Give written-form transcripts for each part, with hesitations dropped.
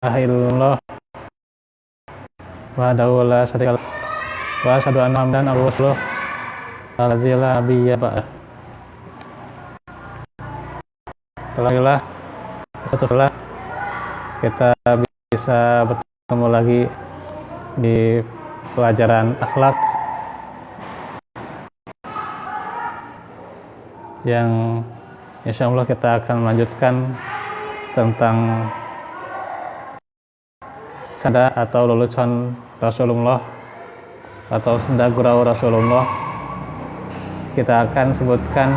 illallah wahdahu la syarika lah wa asyhadu anna muhammadan abduhu wa rasuluh allazi la nabiyya ba'dah. Alhamdulillah, kita bisa bertemu lagi di pelajaran akhlak yang insya Allah kita akan melanjutkan tentang sanda atau lelucon Rasulullah atau senda gurau Rasulullah. Kita akan sebutkan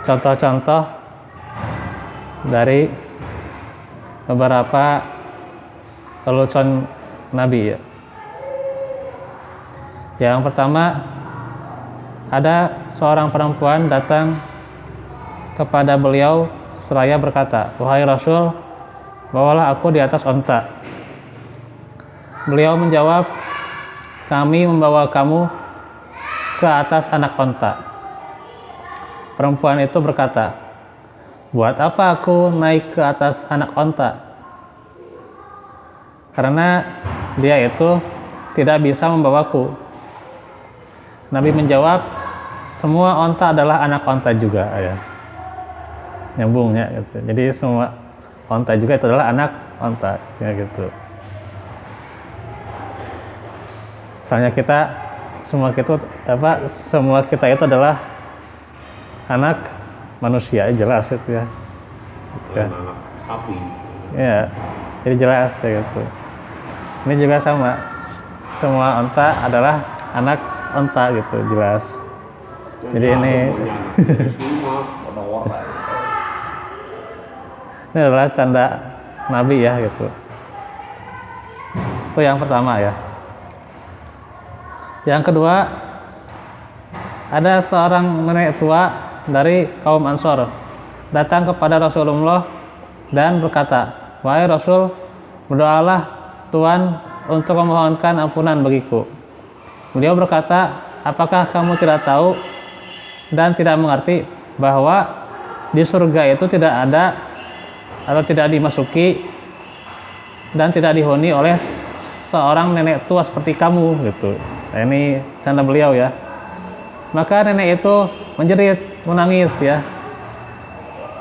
contoh-contoh dari beberapa lelucon Nabi ya. Yang pertama, ada seorang perempuan datang kepada beliau seraya berkata, "Wahai Rasul, bawalah aku di atas onta." Beliau menjawab, "Kami membawa kamu ke atas anak onta." Perempuan itu berkata, "Buat apa aku naik ke atas anak onta? Karena dia itu tidak bisa membawaku." Nabi menjawab, "Semua onta adalah anak onta juga." Ya. Nyambungnya gitu. Jadi semua onta juga itu adalah anak onta ya gitu. Soalnya semua kita itu adalah anak manusia, jelas gitu ya. Ya. Anak sapi. Ya, jadi jelas ya gitu. Ini juga sama. Semua onta adalah anak onta gitu, jelas. Jadi ini ini adalah canda Nabi ya gitu. Itu yang pertama ya. Yang kedua, ada seorang nenek tua dari kaum Ansor datang kepada Rasulullah dan berkata, "Wahai Rasul, berdoalah Tuhan untuk memohonkan ampunan bagiku." Beliau berkata, "Apakah kamu tidak tahu dan tidak mengerti bahwa di surga itu tidak ada atau tidak dimasuki dan tidak dihuni oleh seorang nenek tua seperti kamu?" Gitu. Nah, ini canda beliau ya. Maka nenek itu menjerit, menangis ya,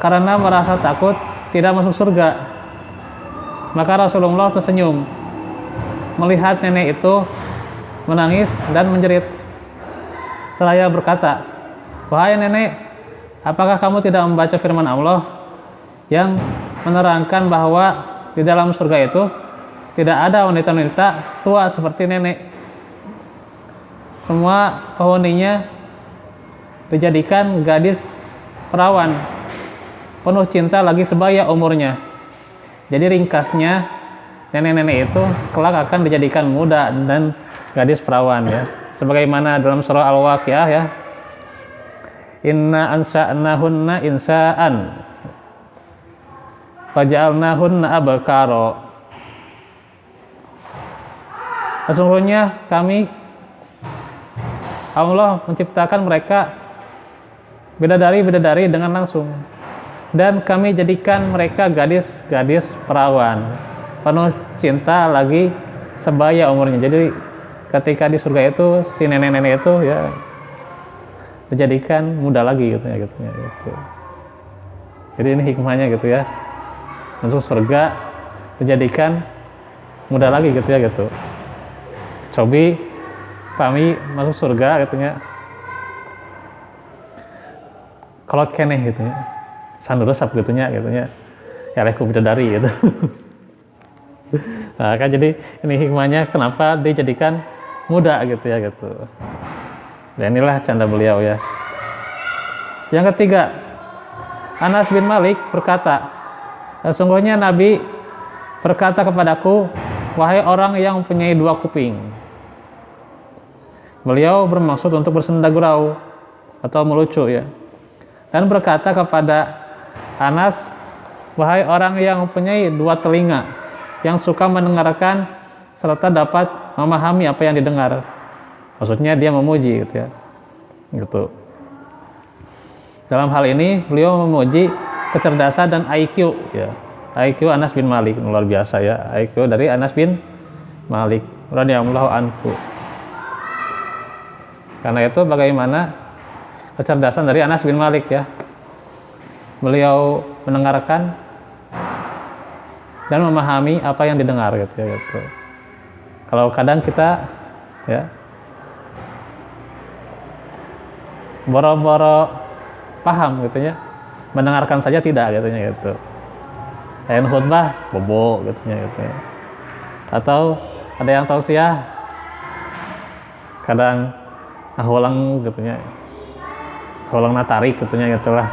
karena merasa takut tidak masuk surga. Maka Rasulullah tersenyum melihat nenek itu menangis dan menjerit. Seraya berkata, "Wahai nenek, apakah kamu tidak membaca firman Allah yang menerangkan bahwa di dalam surga itu tidak ada wanita-wanita tua seperti nenek. Semua penghuninya dijadikan gadis perawan, penuh cinta lagi sebaya umurnya." Jadi ringkasnya, nenek-nenek itu kelak akan dijadikan muda dan gadis perawan ya. Sebagaimana dalam surah Al-Waqiah ya. "Inna ansha'nahunna insa'an faja'alnahunna abkara." Sesungguhnya Allah menciptakan mereka bidadari-bidadari dengan langsung, dan kami jadikan mereka gadis-gadis perawan, penuh cinta lagi sebaya umurnya. Jadi ketika di surga itu si nenek-nenek itu ya dijadikan muda lagi gitu ya gitu. Jadi ini hikmahnya gitu ya. Masuk surga dijadikan muda lagi gitu ya gitu. Cobi kami masuk surga katanya kolot keneh gitu ya, sanduresap gitunya ya leku bidadari gitu. Nah kan jadi ini hikmahnya kenapa dijadikan muda gitu ya gitu. Dan inilah canda beliau ya. Yang ketiga, Anas bin Malik berkata, "Sesungguhnya Nabi berkata kepadaku, wahai orang yang mempunyai dua kuping." Beliau bermaksud untuk bersenda gurau atau melucu ya. Dan berkata kepada Anas, "Wahai orang yang mempunyai dua telinga, yang suka mendengarkan serta dapat memahami apa yang didengar." Maksudnya dia memuji gitu ya. Gitu. Dalam hal ini beliau memuji kecerdasan dan IQ ya. IQ Anas bin Malik, luar biasa ya, IQ dari Anas bin Malik radhiyallahu anhu. Karena itu bagaimana kecerdasan dari Anas bin Malik ya, beliau mendengarkan dan memahami apa yang didengar gitu ya gitu. Kalau kadang kita ya boro-boro paham gitu ya, mendengarkan saja tidak gitu ya gitu. Ayat khutbah bobo gitu ya gitu. Atau ada yang tausiah kadang ulang gitu ya. Ulang natarik gitu ya gitu lah.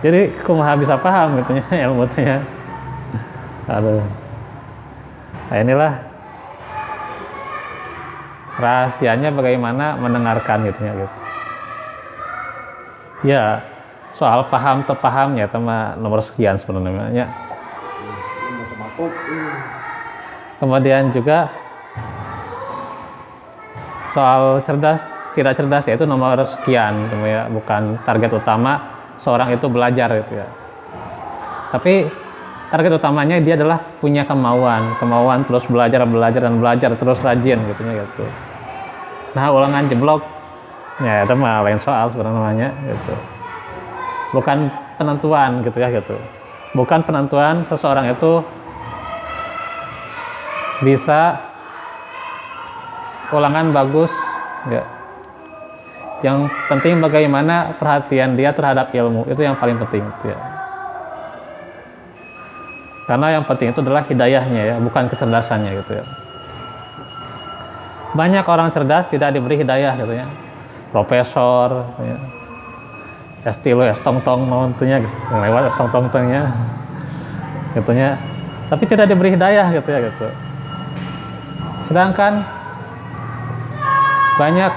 Jadi kumaha bisa paham gitu ya ilmu nya. Aduh. Nah, inilah rahasianya bagaimana mendengarkan gitu ya gitu. Ya, soal paham terpahamnya tema nomor sekian sebenarnya. Kemudian juga soal cerdas tidak cerdas yaitu nomor sekian gitu ya, bukan target utama seorang itu belajar gitu ya. Tapi target utamanya dia adalah punya kemauan terus belajar terus rajin gitu ya gitu. Nah, ulangan jeblok ya itu mah lain soal sebenarnya gitu. Bukan penentuan gitu ya gitu. Bukan penentuan seseorang itu bisa ulangan bagus ya. Yang penting bagaimana perhatian dia terhadap ilmu, itu yang paling penting gitu ya. Karena yang penting itu adalah hidayahnya ya, bukan kecerdasannya gitu ya. Banyak orang cerdas tidak diberi hidayah gitu ya. Profesor ya. S3 S-tong-tong tentunya lewat S-tong-tongnya gitu ya. Tapi tidak diberi hidayah gitu ya gitu. Sedangkan banyak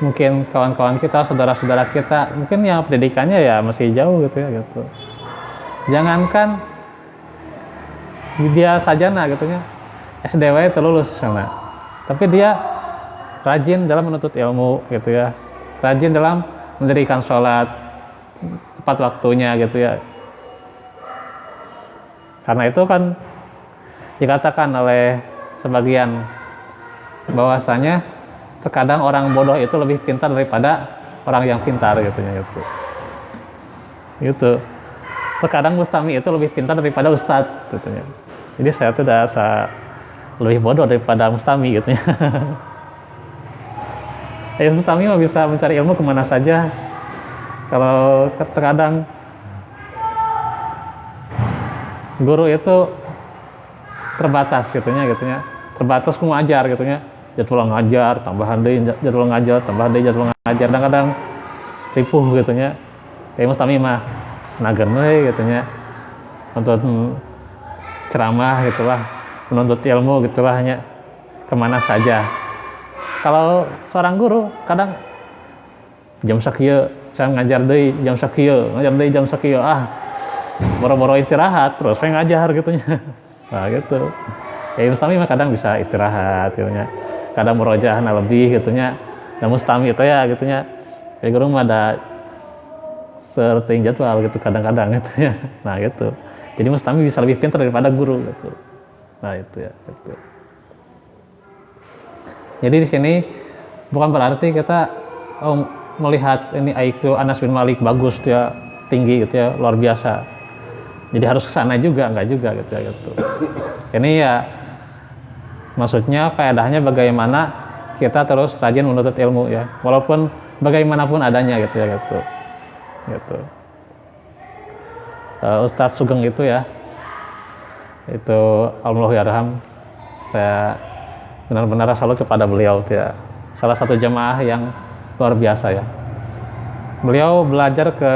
mungkin kawan-kawan kita, saudara-saudara kita mungkin yang pendidikannya ya masih jauh gitu ya gitu. Jangankan dia sarjana gitu ya, SDW itu lulus sana, tapi dia rajin dalam menuntut ilmu gitu ya, rajin dalam mendirikan sholat tepat waktunya gitu ya. Karena itu kan dikatakan oleh sebagian bahwasanya terkadang orang bodoh itu lebih pintar daripada orang yang pintar gitu ya gitu. Gitu. Terkadang mustami itu lebih pintar daripada ustadz gitu ya. Jadi saya tuh udah lebih bodoh daripada mustami gitu ya. Mustami mah bisa mencari ilmu kemana saja. Kalau terkadang guru itu terbatas gitu ya. Terbatas mengajar gitu ya. Jadwal ngajar, tambahan deh jadwal ngajar, tambahan deh jadwal ngajar. Kadang-kadang ripuh gitu ya. Kayak mustami mah nagen we gitu ya. Untuk ceramah gitulah, menuntut ilmu gitulah hanya kemana saja. Kalau seorang guru kadang jam sakieu saya ngajar deui jam sakieu, boro-boro istirahat terus saya ngajar gitu ya. Nah gitu. Ya mustami mah kadang bisa istirahat gitu ya. Kadang murojaahna lebih gitu ya. Dan mustami itu ya gitu ya. Ya guru mah ada serting jadwal gitu kadang-kadang gitu ya. Nah gitu. Jadi mustami bisa lebih pintar daripada guru gitu. Nah itu ya gitu. Jadi di sini bukan berarti kita melihat ini IQ Anas bin Malik bagus ya, tinggi gitu ya, luar biasa. Jadi harus ke sana juga, enggak juga gitu ya gitu. Ini ya maksudnya faedahnya bagaimana kita terus rajin menuntut ilmu ya, walaupun bagaimanapun adanya gitu ya gitu. Gitu. Ustadz Sugeng itu ya, itu Alhamdulillah, saya benar-benar salut kepada beliau ya. Salah satu jamaah yang luar biasa ya. Beliau belajar ke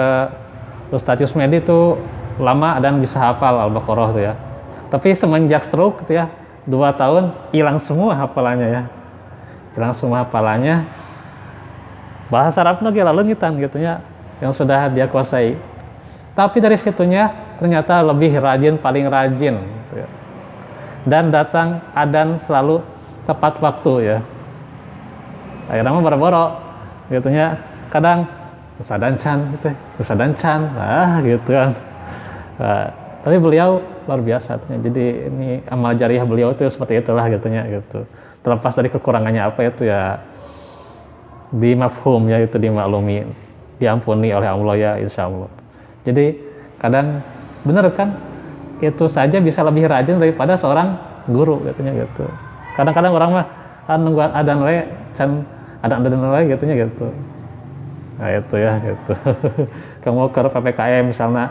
Ustadz Yusmedi itu lama dan bisa hafal Al-Baqarah tuh ya. Tapi semenjak stroke gitu ya, 2 tahun hilang semua hafalannya ya. Hilang semua hafalannya. Bahasa Arabnya ge leungitan gitu ya, yang sudah dia kuasai. Tapi dari situnya ternyata lebih rajin, paling rajin gitu ya. Dan datang adzan selalu tepat waktu ya. Akhirnya mah boro-boro gitu ya. Kadang usadan can gitu, usadan can. Gitu kan. Nah, tapi beliau luar biasa. Jadi ini amal jariah beliau itu seperti itulah gitunya gitu. Terlepas dari kekurangannya apa itu ya dimafhum ya, itu dimaklumi, diampuni oleh Allah ya insya Allah. Jadi kadang bener kan, itu saja bisa lebih rajin daripada seorang guru katanya gitu. Kadang-kadang orang mah nunggu adan we can adan we gitunya gitu. Nah itu ya gitu. Kamu ke PPKM misalnya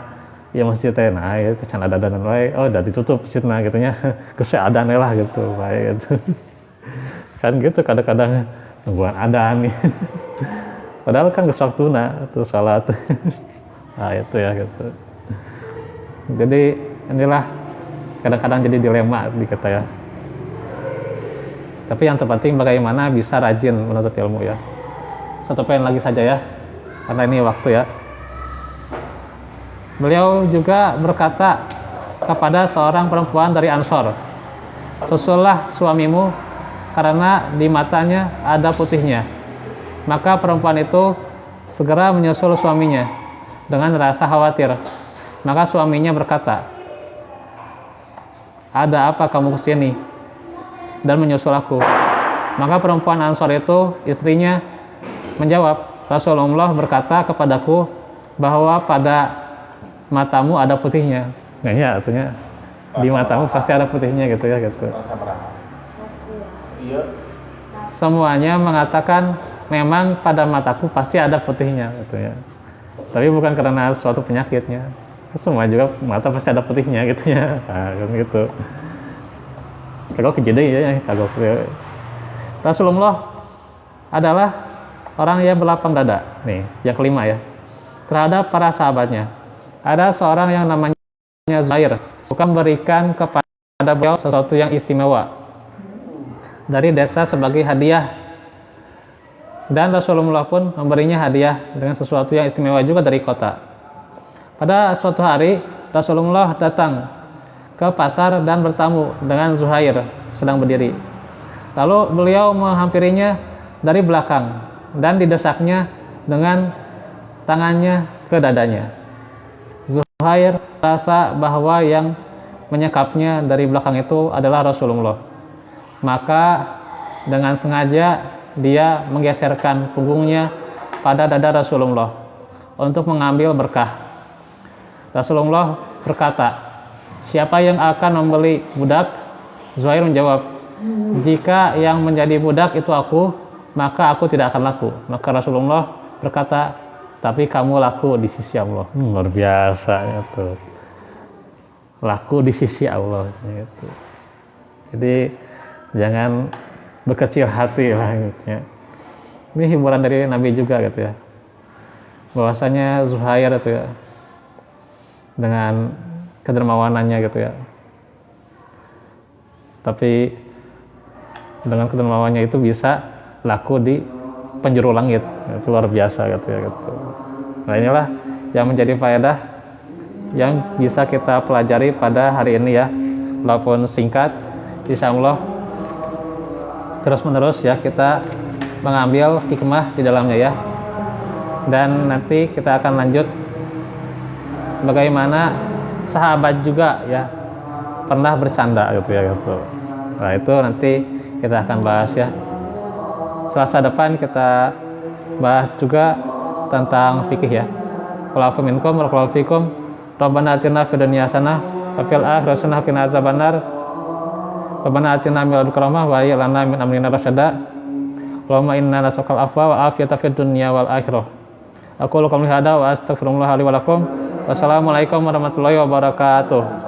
ya masjid teh nah itu can adan we, oh udah ditutup masjidna gitunya. Geus adan lah gitu, baik gitu. Kan gitu kadang-kadang nungguan adan nih. Padahal kan geus waktuna itu salat. Nah itu ya gitu. Jadi inilah kadang-kadang jadi dilema di kita ya. Tapi yang terpenting bagaimana bisa rajin menuntut ilmu ya. Satu poin lagi saja ya, karena ini waktu ya. Beliau juga berkata kepada seorang perempuan dari Ansor, susullah suamimu karena di matanya ada putihnya. Maka perempuan itu segera menyusul suaminya dengan rasa khawatir. Maka suaminya berkata, ada apa kamu kesini dan menyusul aku? Maka perempuan Ansor itu, istrinya, menjawab, Rasulullah berkata kepadaku bahwa pada matamu ada putihnya. Nah ya artinya di matamu pasti ada putihnya gitu ya gitu. Semuanya mengatakan memang pada mataku pasti ada putihnya gitu ya. Tapi bukan karena suatu penyakitnya. Semua juga mata pasti ada putihnya gitu ya. Nah, kan gitu. Kagok kejadian ya, kagok. Rasulullah adalah orang yang berlapang dada. Nih, yang kelima ya. Terhadap para sahabatnya. Ada seorang yang namanya Zuhair, suka memberikan kepada beliau sesuatu yang istimewa dari desa sebagai hadiah. Dan Rasulullah pun memberinya hadiah dengan sesuatu yang istimewa juga dari kota. Pada suatu hari, Rasulullah datang ke pasar dan bertamu dengan Zuhair sedang berdiri. Lalu beliau menghampirinya dari belakang dan didesaknya dengan tangannya ke dadanya. Zuhair merasa bahwa yang menyekapnya dari belakang itu adalah Rasulullah. Maka dengan sengaja dia menggeserkan punggungnya pada dada Rasulullah untuk mengambil berkah. Rasulullah berkata, siapa yang akan membeli budak? Zuhair menjawab, jika yang menjadi budak itu aku, maka aku tidak akan laku. Maka Rasulullah berkata, tapi kamu laku di sisi Allah. Luar biasa itu. Laku di sisi Allah gitu. Jadi jangan berkecil hati lah gitu ya. Ini hiburan dari Nabi juga gitu ya. Bahwasanya Zuhair itu ya, dengan kedermawanannya gitu ya. Tapi dengan kedermawanannya itu bisa laku di penjuru langit. Itu luar biasa gitu ya gitu. Nah inilah yang menjadi faedah yang bisa kita pelajari pada hari ini ya. Walaupun singkat, insyaallah terus menerus ya kita mengambil hikmah di dalamnya ya. Dan nanti kita akan lanjut bagaimana sahabat juga ya pernah bercanda gitu ya gitu. Nah itu nanti kita akan bahas ya. Selasa depan kita bahas juga tentang fikih ya. Wa'alafu minkum warahmatullahi fikum. Rabbana atina fid dunya hasanah wa fil akhirati hasanah wa qina adzabannar. Rabbana atina min ladunka rahmah wa hayyi lana min amrina rasyada. Allahumma inna nas'aluka al-afwa wal afiyata fid dunya wal akhirah. Aku qouli hadza wa astaghfirullah li wa lakum. Wassalamualaikum warahmatullahi wabarakatuh.